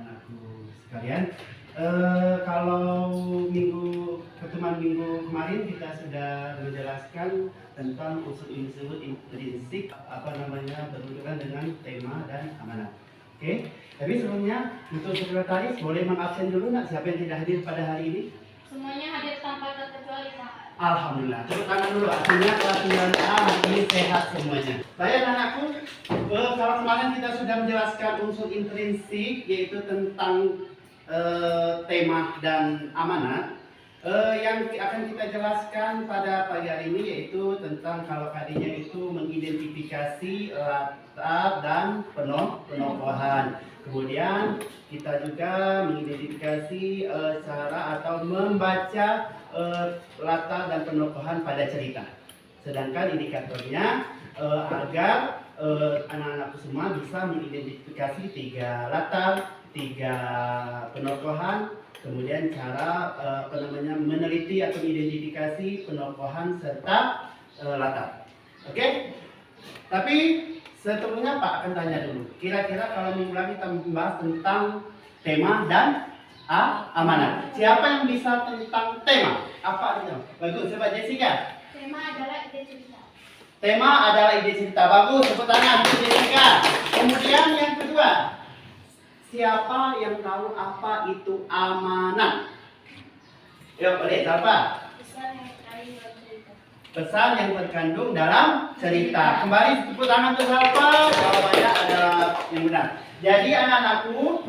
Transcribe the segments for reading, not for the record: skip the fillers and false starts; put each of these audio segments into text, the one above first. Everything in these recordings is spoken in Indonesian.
anak-anakku sekalian. Kalau pertemuan minggu kemarin kita sudah menjelaskan tentang unsur-unsur intrinsik berhubungan dengan tema dan amanat. Oke, tapi sebelumnya untuk sekretaris boleh mengabsen dulu nak siapa yang tidak hadir pada hari ini? Semuanya hadir tanpa terkecuali, Pak. Alhamdulillah. Tepuk tangan dulu. Artinya kelas 9A ini sehat semuanya. Baik anak-anakku, kalau kemarin kita sudah menjelaskan unsur intrinsik yaitu tentang tema dan amanat. Yang akan kita jelaskan pada pagi hari ini yaitu tentang kalau tadinya itu mengidentifikasi latar dan penokohan. Kemudian kita juga mengidentifikasi cara atau membaca latar dan penokohan pada cerita. Sedangkan indikatornya agar anak-anakku semua bisa mengidentifikasi 3 latar, 3 penokohan, kemudian cara meneliti atau mengidentifikasi penokohan serta latar. Oke? Tapi seterusnya Pak akan tanya dulu. Kira-kira kalau minggu lagi kita membahas tentang tema dan amanat. Siapa yang bisa tentang tema? Apa itu? Bagus, coba Jessica. Tema adalah ide cerita. Tema adalah ide cerita. Bagus, tepuk tangan untuk Jessica. Kemudian yang kedua, siapa yang tahu apa itu amanat? Yuk, boleh siapa? Pesan yang terkandung dalam cerita. Kembali tepuk tangan untuk siapa? Jawabannya adalah yang benar. Jadi anak-anakku,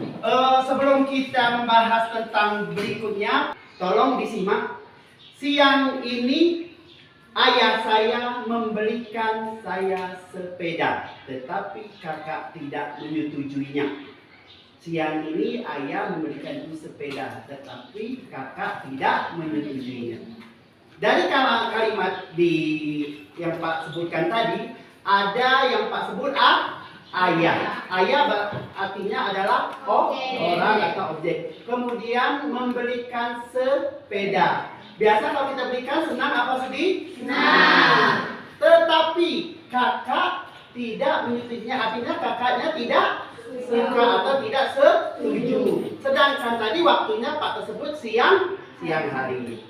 sebelum kita membahas tentang berikutnya, tolong disimak. Siang ini ayah saya membelikan saya sepeda, tetapi kakak tidak menyetujuinya. Siang ini ayah memberikan ibu sepeda, tetapi kakak tidak menyetujuinya. Dari kalimat yang Pak sebutkan tadi, ada yang Pak sebut ayah. Ayah artinya adalah orang atau objek. Kemudian memberikan sepeda. Biasa kalau kita berikan senang apa sedih? Senang. Tetapi kakak tidak menyetujui, artinya kakaknya tidak suka atau tidak setuju. Sedangkan tadi waktunya Pak tersebut siang hari.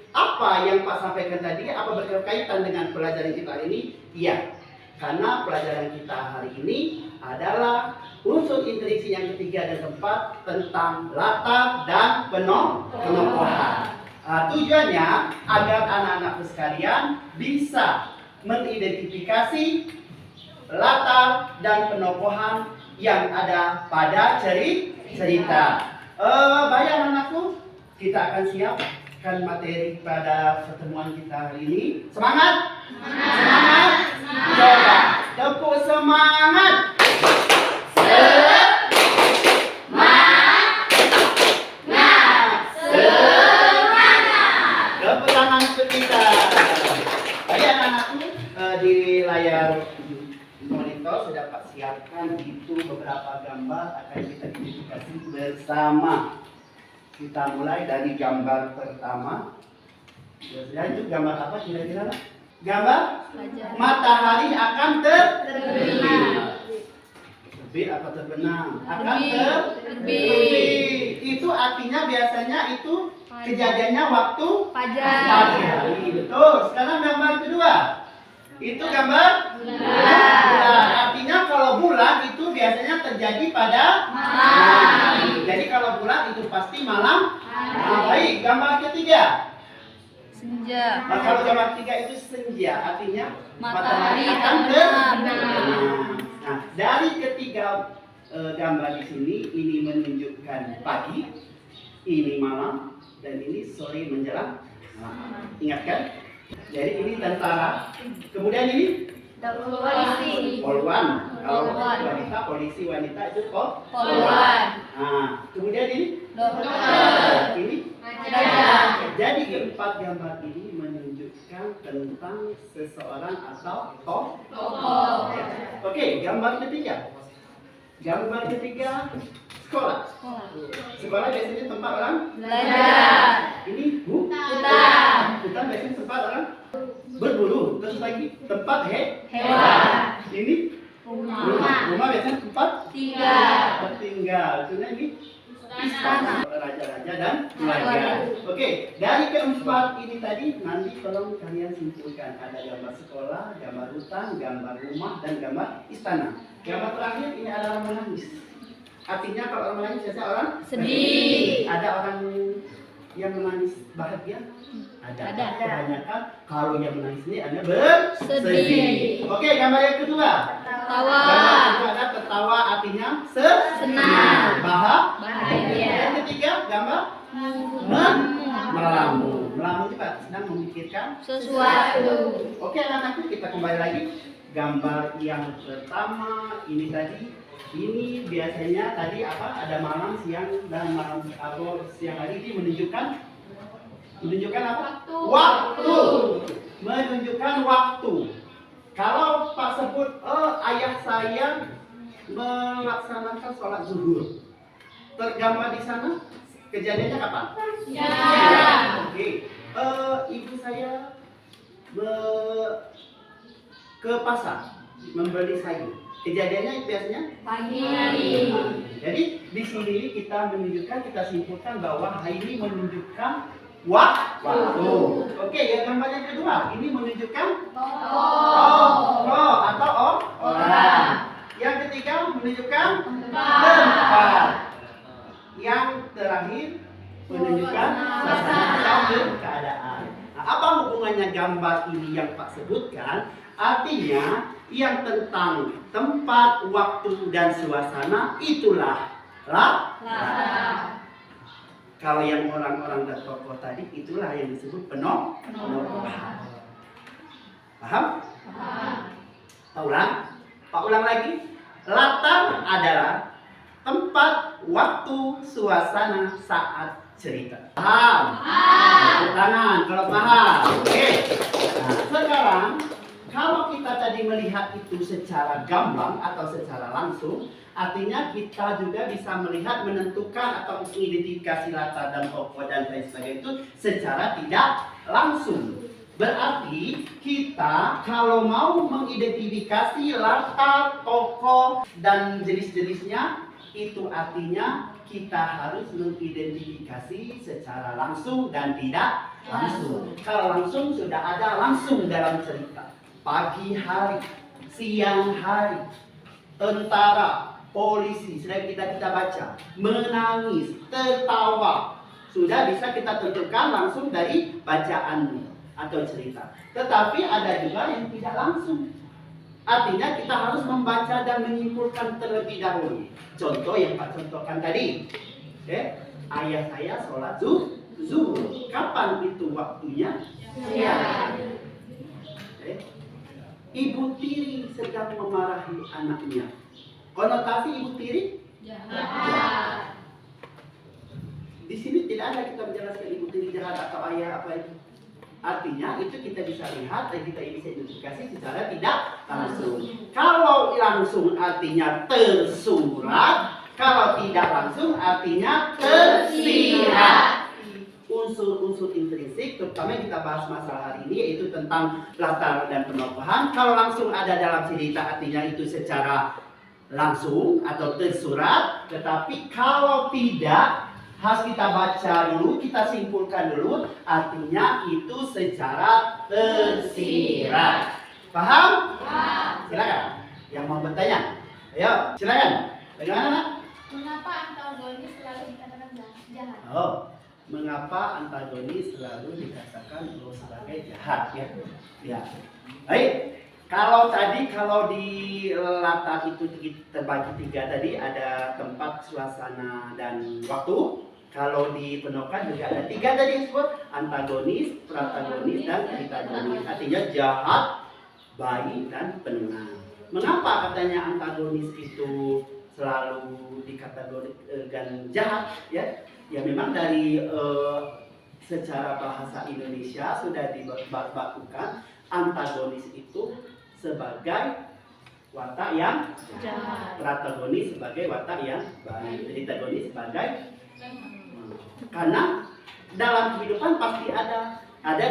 Apa yang Pak sampaikan tadi, apa berkaitan dengan pelajaran kita hari ini? Iya, karena pelajaran kita hari ini adalah unsur intrinsik yang ketiga dan keempat tentang latar dan penokohan. Tujuannya agar anak-anak sekalian bisa mengidentifikasi latar dan penokohan yang ada pada cerita. Baik anak-anakku, kita akan siapkan materi pada pertemuan kita hari ini. Semangat? Semangat? Coba tepuk semangat. Tepuk tangan untuk kita. Baik anak-anakku, di layar monitor sudah Pak siapkan itu beberapa gambar akan kita identifikasi bersama. Kita mulai dari gambar pertama. Dan itu gambar apa kira-kira? Gambar matahari akan terbit atau terbenam? Akan terbit. Itu artinya biasanya itu kejadiannya waktu pagi hari. Betul. Sekarang gambar kedua. Itu gambar bulan. Artinya kalau bulan itu biasanya terjadi pada malam. Jadi kalau bulan itu pasti malam. Baik, gambar ketiga. Senja. Kalau gambar ketiga itu senja, artinya Matahari akan terbenam. Nah, dari ketiga gambar di sini, ini menunjukkan pagi, ini malam, dan ini sore menjelang malam. Ingat kan? Jadi ini tentara. Kemudian ini Polisi. polwan. Kalau Polwan. wanita, polisi wanita itu Polwan. Nah, kemudian ini Dokter. ini. Pedagang. Jadi keempat gambar ini menunjukkan tentang seseorang atau Tokoh. Oke, gambar ketiga. Gambar ketiga sekolah. Sekolah biasanya tempat orang Belajar. ini Hutan. hutan biasanya tempat orang berburu. Terus lagi tempat Hewan. ini Rumah. rumah biasanya tempat Tinggal. tinggal. Kemudian ini Istana. Raja-raja dan keluarga. Oke, dari keempat ini tadi nanti tolong kalian simpulkan. Ada gambar sekolah, gambar hutan, gambar rumah, dan gambar istana. Gambar terakhir ini adalah menangis. Artinya kalau orang menangis biasanya orang Sedih. Ada orang yang menangis bahagia? Ada. Kebanyakan kalau yang menangis ini ada bersedih. Sedih. Oke, gambar yang kedua. Tawa. Gambar yang kedua ada tertawa, artinya Senang. Bahagia. Yang Bahagia. ketiga gambar melamun. Melamun juga sedang memikirkan Sesuatu. Oke, anak-anakku, kita kembali lagi. Gambar yang pertama ini tadi. Ini biasanya tadi apa? Ada malam, siang, dan malam atau siang hari ini menunjukkan apa? Waktu. Menunjukkan waktu. Kalau Pak sebut, ayah saya melaksanakan sholat zuhur. Tergambar di sana kejadiannya kapan? Ya. Oke. Ibu saya ke pasar membeli sayur. Kejadiannya biasanya Pagi. Jadi di sini kita simpulkan bahwa ini menunjukkan waktu. Oke, ya gambar yang kedua ini menunjukkan tokoh atau orang. Yang ketiga menunjukkan tempat. Yang terakhir menunjukkan suasana atau keadaan. Nah, apa hubungannya gambar ini yang Pak sebutkan? Artinya yang tentang tempat, waktu, dan suasana itulah kalau yang orang-orang dan tokoh tadi itulah yang disebut penokohan. Paham? Pak ulang lagi. Latar adalah tempat, waktu, suasana saat cerita. Paham? Tepuk tangan kalau paham. Oke. Nah, sekarang kalau kita tadi melihat itu secara gamblang atau secara langsung, artinya kita juga bisa melihat, menentukan atau mengidentifikasi latar dan tokoh dan lain sebagainya itu secara tidak langsung. Berarti kita kalau mau mengidentifikasi latar, tokoh, dan jenis-jenisnya, itu artinya kita harus mengidentifikasi secara langsung dan tidak langsung. Kalau langsung sudah ada langsung dalam cerita. Pagi hari, siang hari, tentara, polisi, selain kita baca, menangis, tertawa, sudah bisa kita tentukan langsung dari bacaan atau cerita. Tetapi ada juga yang tidak langsung. Artinya kita harus membaca dan menyimpulkan terlebih dahulu. Contoh yang Pak contohkan tadi, ayah saya sholat zuhur. Kapan itu waktunya? Siang. Ibu tiri sedang memarahi anaknya. Konotasi ibu tiri? Jahat. Di sini tidak ada kita menjelaskan ibu tiri jahat atau ayah apa itu. Artinya itu kita bisa lihat dan kita bisa identifikasi secara tidak langsung. Kalau langsung artinya tersurat, kalau tidak langsung artinya tersirat. Unsur-unsur intrinsik, terutama yang kita bahas masalah hari ini yaitu tentang latar dan penokohan. Kalau langsung ada dalam cerita artinya itu secara langsung atau tersurat. Tetapi kalau tidak, harus kita baca dulu, kita simpulkan dulu, artinya itu secara tersirat. Paham? Silakan. Yang mau bertanya, ayo silakan. Bagaimana? Mengapa antagonis selalu dikatakan jahat? Mengapa antagonis selalu dikatakan sebagai jahat ya? Ya. Baik. Kalau di latar itu terbagi tiga tadi, ada tempat, suasana, dan waktu. Kalau di penokohan juga ada tiga tadi disebut, antagonis, protagonis, dan antagonis. Artinya jahat, baik, dan penengah. Mengapa katanya antagonis itu selalu dikategorikan jahat ya? Ya memang dari secara bahasa Indonesia sudah dibakukan antagonis itu sebagai watak yang Jahat. protagonis sebagai watak yang baik, antagonis sebagai karena dalam kehidupan pasti ada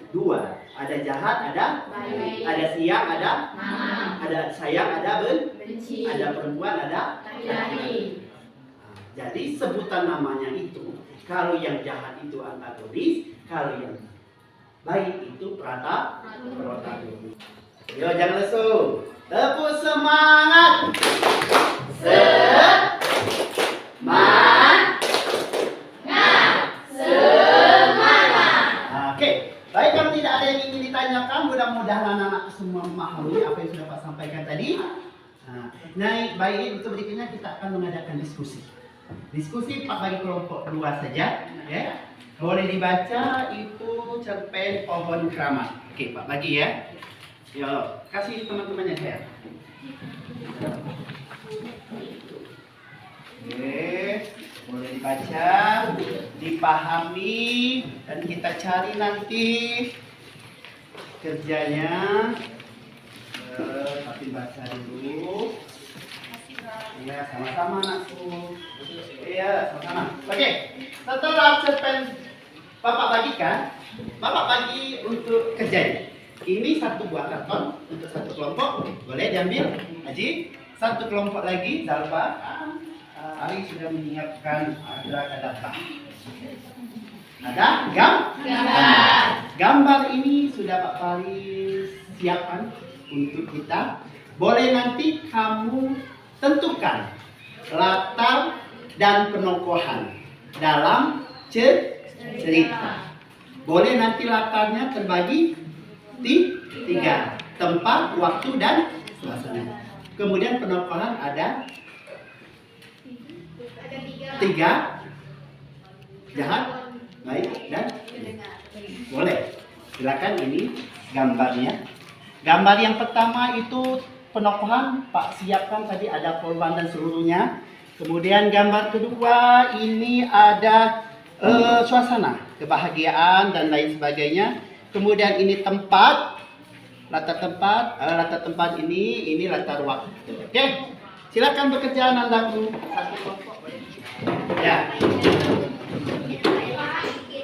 dua, ada jahat, Baik. ada siang, ada Malam. sayang, ada Benci. ada perempuan, ada Laki-laki. Jadi sebutan namanya itu, kalau yang jahat itu antagonis, kalau yang baik itu protagonis. Yo, jangan lesu. Tepuk semangat. Oke, baik, kalau tidak ada yang ingin ditanyakan, mudah-mudahan anak-anak semua memahami apa yang sudah Pak sampaikan tadi. Nah, baik, untuk berikutnya kita akan mengadakan diskusi. Diskusi Pak bagi kelompok 2 saja, ya. Boleh dibaca itu cerpen Pohon Keramat. Oke, Pak bagi ya. Yo, kasih teman-temannya saya. Oke, boleh dibaca, dipahami, dan kita cari nanti kerjanya. Tapi baca dulu. Iya, sama-sama anakku. Iya, sama-sama. Oke, setelah cerpen Bapak bagikan, Bapak bagi untuk kerjanya. Ini 1 buah karton untuk 1 kelompok, boleh diambil. Haji, 1 kelompok lagi, Zalfa. Ali sudah menyiapkan ada apa? Ada gambar. Gambar ini sudah Pak Faris siapkan untuk kita. Boleh nanti kamu tentukan latar dan penokohan dalam cerita. Boleh nanti latarnya terbagi 3, tempat, waktu, dan suasana. Kemudian penokohan ada 3, jahat, baik, dan boleh. Silakan, ini gambarnya. Gambar yang pertama itu penokohan Pak siapkan tadi, ada korban dan seluruhnya. Kemudian gambar kedua ini ada suasana, kebahagiaan dan lain sebagainya. Kemudian ini tempat, latar tempat ini latar waktu. Oke, silakan bekerja anakku. Ya.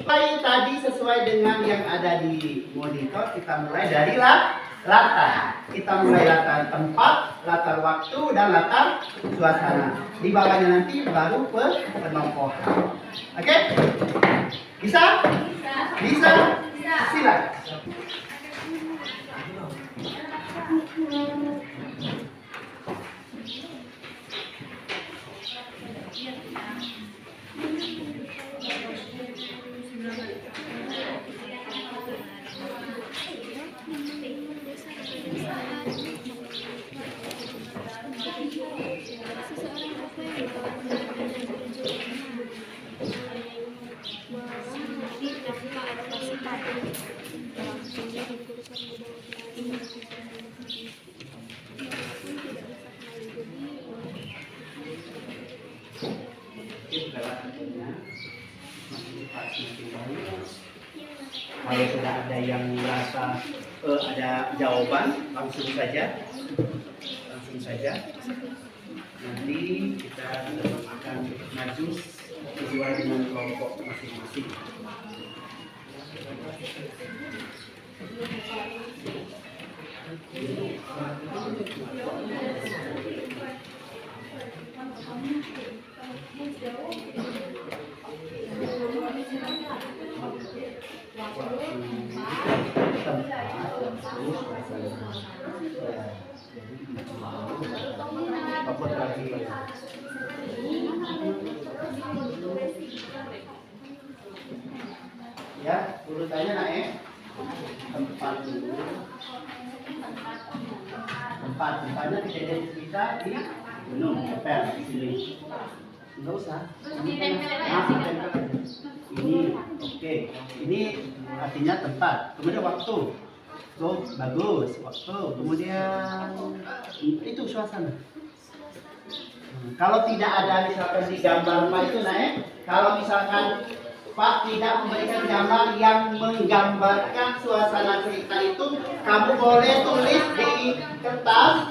Baik, tadi sesuai dengan yang ada di monitor, kita mulai dari latar. Kita mulai latar tempat, latar waktu, dan latar suasana. Di bawahnya nanti baru penokohan. Oke? Bisa? Bisa? Silakan. Kalau sudah ada yang merasa ada jawaban, langsung saja. Nanti kita akan maju sesuai dengan kelompok masing-masing. Ya, urutannya naik. Tempat dulu. Tempatnya kejadian kita di gunung Kepel di sini. Enggak usah. Ini oke. Ini artinya tempat. Kemudian waktu. Oh, bagus. Waktu. Kemudian itu suasana. Kalau tidak ada misalkan di gambar Pak itu naik. Kalau misalkan Pak tidak memberikan gambar yang menggambarkan suasana cerita itu, kamu boleh tulis di kertas.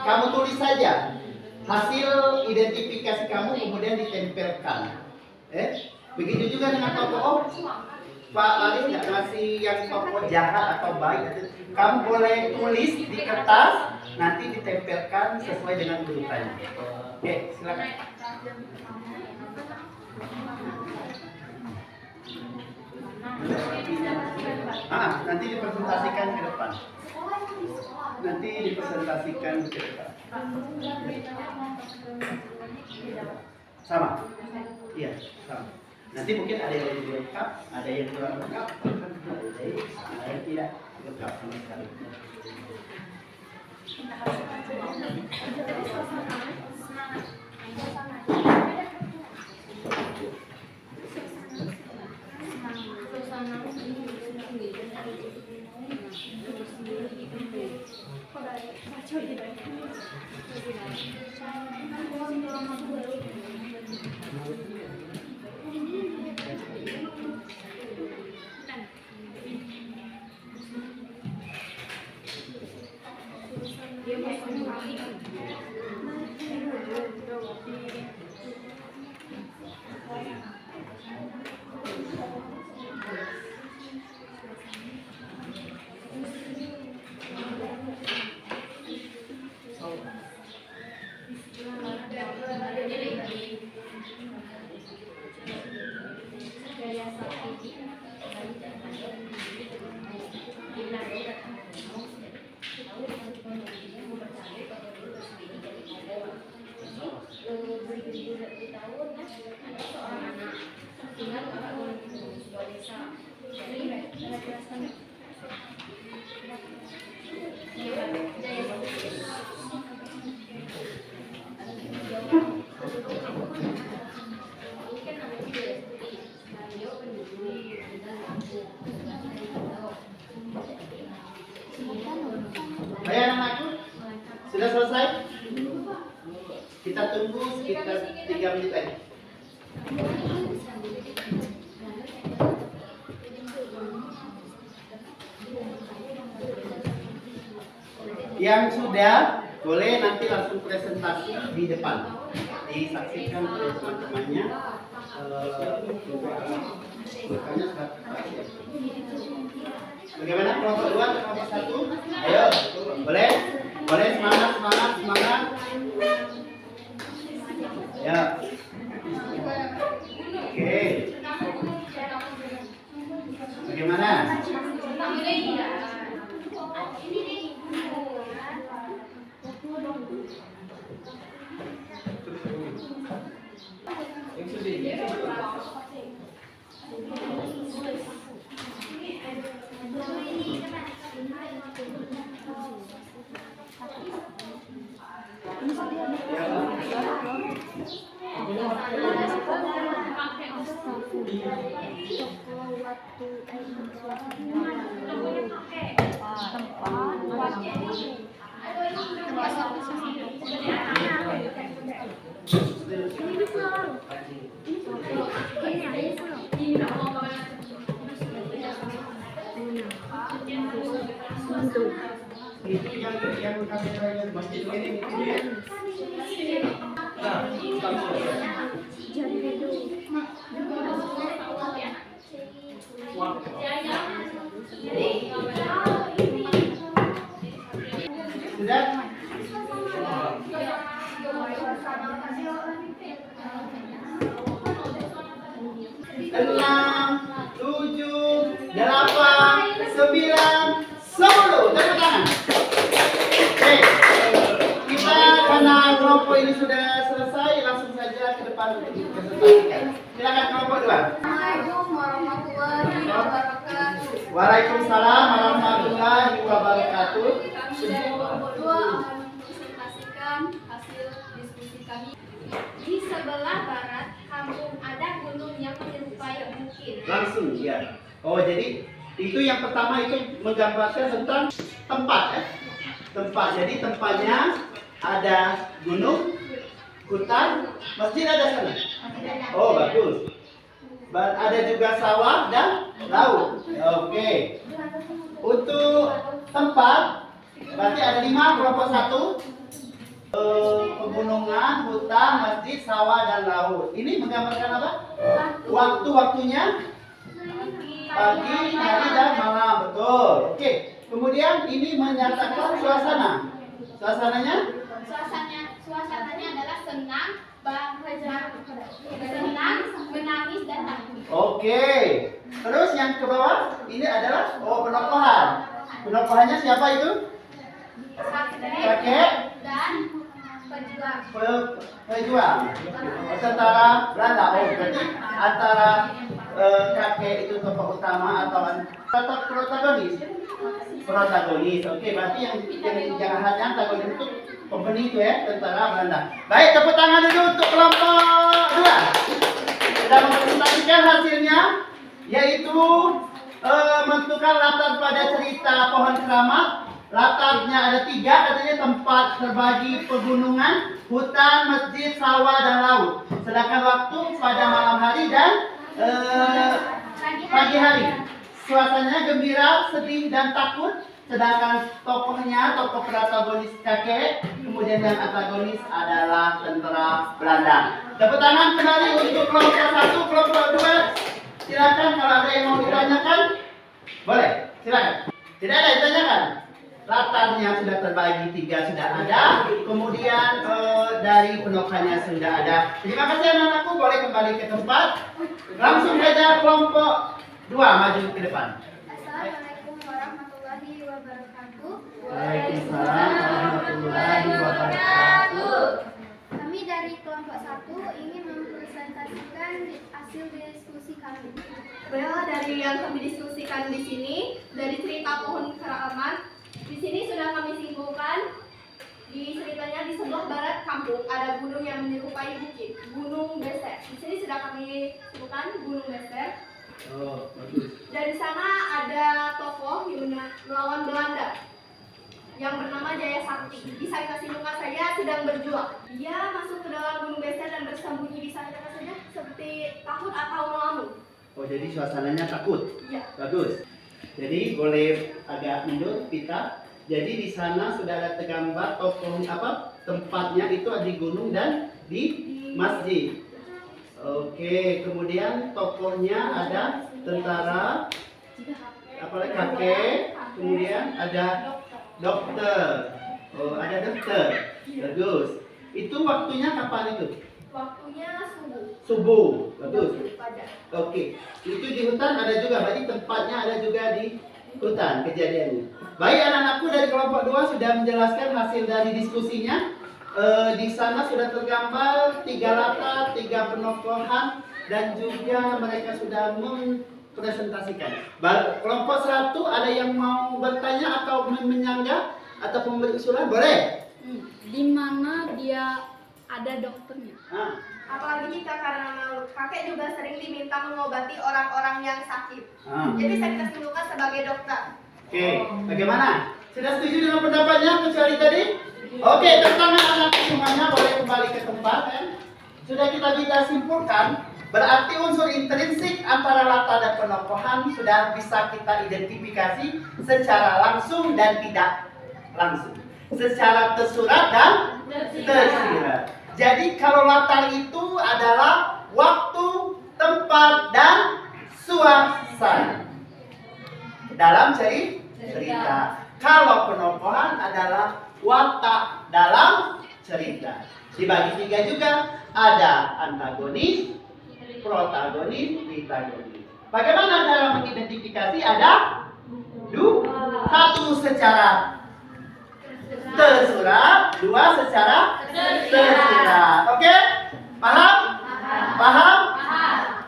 Kamu tulis saja hasil identifikasi kamu, kemudian ditempelkan. Begitu juga dengan tokoh. Pak Aris nggak ngasih yang tokoh jahat atau baik. Kamu boleh tulis di kertas, nanti ditempelkan sesuai dengan urutannya. Oke, silakan. nanti dipresentasikan ke depan. Sama? Iya, sama. Nanti mungkin ada yang lebih lengkap, ada yang kurang lengkap, ada yang tidak lengkap sama sekali. Baik anak-anakku, sudah selesai? Kita tunggu sekitar 3 menit lagi. Yang sudah boleh nanti langsung presentasi di depan, disaksikan oleh teman-temannya. Bagaimana kelompok 2, kelompok 1? Ayo, boleh? Boleh, semangat, semangat, semangat. Ya. Oke. Bagaimana? Yang kami masjid ini. Sudah? 6, 7, 8, 9, 10. Tepuk tangan. Oke. Kita karena kelompok ini sudah selesai, langsung saja ke depan untuk dipresentasikan. Silakan kelompok 2. Assalamualaikum warahmatullahi wabarakatuh. Waalaikumsalam warahmatullahi wabarakatuh. Kami dari kelompok 2 akan mempresentasikan hasil diskusi kami. Di sebelah barat kampung ada gunung yang menyerupai bukit. Langsung ya. Oh, jadi itu yang pertama itu menggambarkan tentang tempat ya. Tempat. Jadi tempatnya ada gunung, hutan, masjid ada sana. Oh, bagus. Ada juga sawah dan laut. Oke. Untuk tempat berarti ada 5 kelompok 1. Pegunungan, hutan, masjid, sawah dan laut. Ini menggambarkan apa? Waktu-waktunya pagi, hari dan malam, betul. Oke. Kemudian ini menyatakan suasana. Suasananya? Suasananya adalah senang, menangis dan takut. Oke. Terus yang ke bawah ini adalah penokohan. Penokohannya siapa itu? kakek dan pejuang. pejuang tentara Belanda. Oh, berarti antara kakek itu tokoh utama atau tokoh protagonis? Protagonis. Oke, berarti yang jangan hanya antagonis itu company itu ya, tentara Belanda. Baik, tepuk tangan dulu untuk kelompok 2. Sudah mempresentasikan hasilnya, yaitu menentukan latar pada cerita pohon keramat. Latarnya ada 3, katanya tempat terbagi pegunungan, hutan, masjid, sawah, dan laut. Sedangkan waktu pada malam hari dan pagi hari. Suasananya gembira, sedih, dan takut. Sedangkan tokohnya, tokoh protagonis kakek, kemudian yang antagonis adalah tentara Belanda. Tepuk tangan kembali untuk kelompok 1, kelompok 2. Silakan kalau ada yang mau ditanyakan, boleh. Silakan. Tidak ada yang ditanyakan. Latarnya sudah terbagi 3 sudah ada. Kemudian dari penokohannya sudah ada. Terima kasih anak-anakku, boleh kembali ke tempat. Langsung saja kelompok 2 maju ke depan. Assalamualaikum warahmatullahi wabarakatuh. Waalaikumsalam warahmatullahi wabarakatuh. Kami dari kelompok 1 ingin mempresentasikan hasil diskusi kami. Dari yang kami diskusikan di sini, dari cerita pohon keramat, di sini sudah kami simpulkan. Di ceritanya di sebelah barat kampung ada gunung yang menyerupai bukit, Gunung Beser. Di sini sudah kami simpulkan Gunung Beser. Oh, bagus. Dan di sana ada tokoh yang melawan Belanda yang bernama Jaya Sakti. Bisa kita simpulkan saja sedang berjuang. Dia masuk ke dalam Gunung Beser dan bersembunyi di sana saja seperti takut atau melamun. Oh, jadi suasananya takut. Iya. Bagus. Jadi boleh agak mundur kita. Jadi di sana sudah ada tergambar tokoh tempatnya itu di gunung dan di masjid. Oke, kemudian tokohnya ada tentara, apalagi kakek, kemudian ada dokter. Oh, ada dokter. Bagus. Itu waktunya kapan itu? Waktunya subuh. Subuh. Bagus. Fajar. Oke, itu di hutan ada juga, berarti tempatnya ada juga di hutan kejadiannya. Baik anak-anakku dari kelompok 2 sudah menjelaskan hasil dari diskusinya. Di sana sudah tergambar 3 latar, 3 penokohan, dan juga mereka sudah mempresentasikan. Kelompok 1 ada yang mau bertanya atau menyanggah atau memberi usulan? Boleh? Di mana dia ada dokternya? Nah, Apalagi jika karena malu, kakek juga sering diminta mengobati orang-orang yang sakit. nah. Jadi saya kita simpulkan sebagai dokter. Oke, bagaimana? Sudah setuju dengan pendapatnya kecuali tadi? Oke, tangan anak semuanya boleh kembali ke tempat ya. Sudah kita simpulkan, berarti unsur intrinsik antara latar dan penokohan sudah bisa kita identifikasi secara langsung dan tidak langsung. Secara tersurat dan tersirat. Jadi kalau latar itu adalah waktu, tempat, dan suasana dalam cerita. Kalau penokohan adalah watak dalam cerita. Dibagi 3 juga, ada antagonis, protagonis, antagonis. Bagaimana cara mengidentifikasi? Ada 1 secara tersurat, 2 secara tersirat. Oke? Paham? Paham?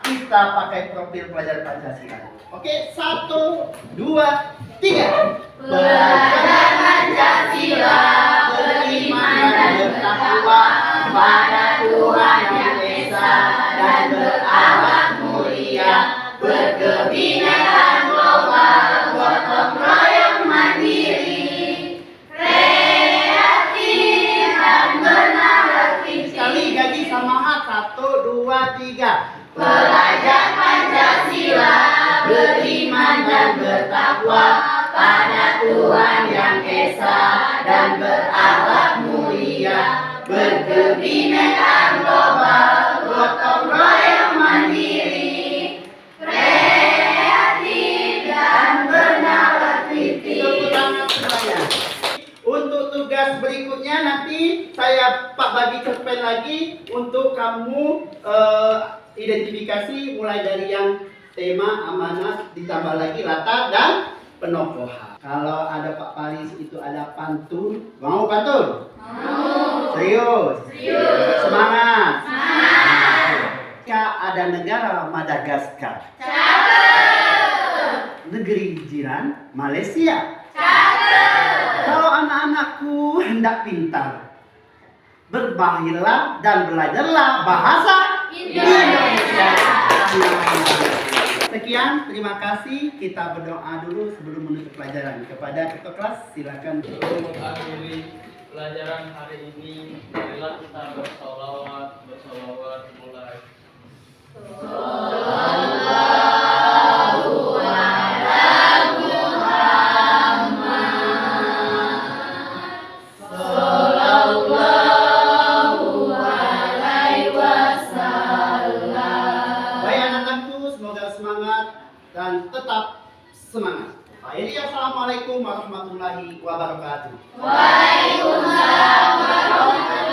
Kita pakai profil pelajar Pancasila. Oke, 1, 2, 3. Pelajar Pancasila beriman dan bertakwa pada Tuhan Yang Esa dan berakhlak mulia, berkebinekaan global, gotong royong mandiri, kreatif dan bernalar Sekali gaji semangat. 1, 2, 3. Pelajar Pancasila beriman dan bertakwa pada Tuhan Yang Esa dan berakhlak mulia, berkebinekaan global, gotong royong mandiri, kreatif dan bernalar Tepuk tangan semuanya. Untuk tugas berikutnya nanti saya bagi cerpen lagi untuk kamu identifikasi mulai dari yang tema, amanat, ditambah lagi latar dan penokohan. Kalau ada Pak Paris itu ada pantun. Mau pantun? Mau. Serius? Serius. Semangat. Jika ada negara Madagaskar. Negeri jiran Malaysia. Kalau anak-anakku hendak pintar, berbahirlah dan belajarlah bahasa Indonesia. Sekian, terima kasih. Kita berdoa dulu sebelum menutup pelajaran. Kepada ketua kelas, silakan. Sebelum mengakhiri pelajaran hari ini, marilah kita bersolawat mulai. Baik anak-anakku, semoga semangat dan tetap semangat. Akhirnya, assalamualaikum warahmatullahi wabarakatuh. Waalaikumsalam warahmatullahi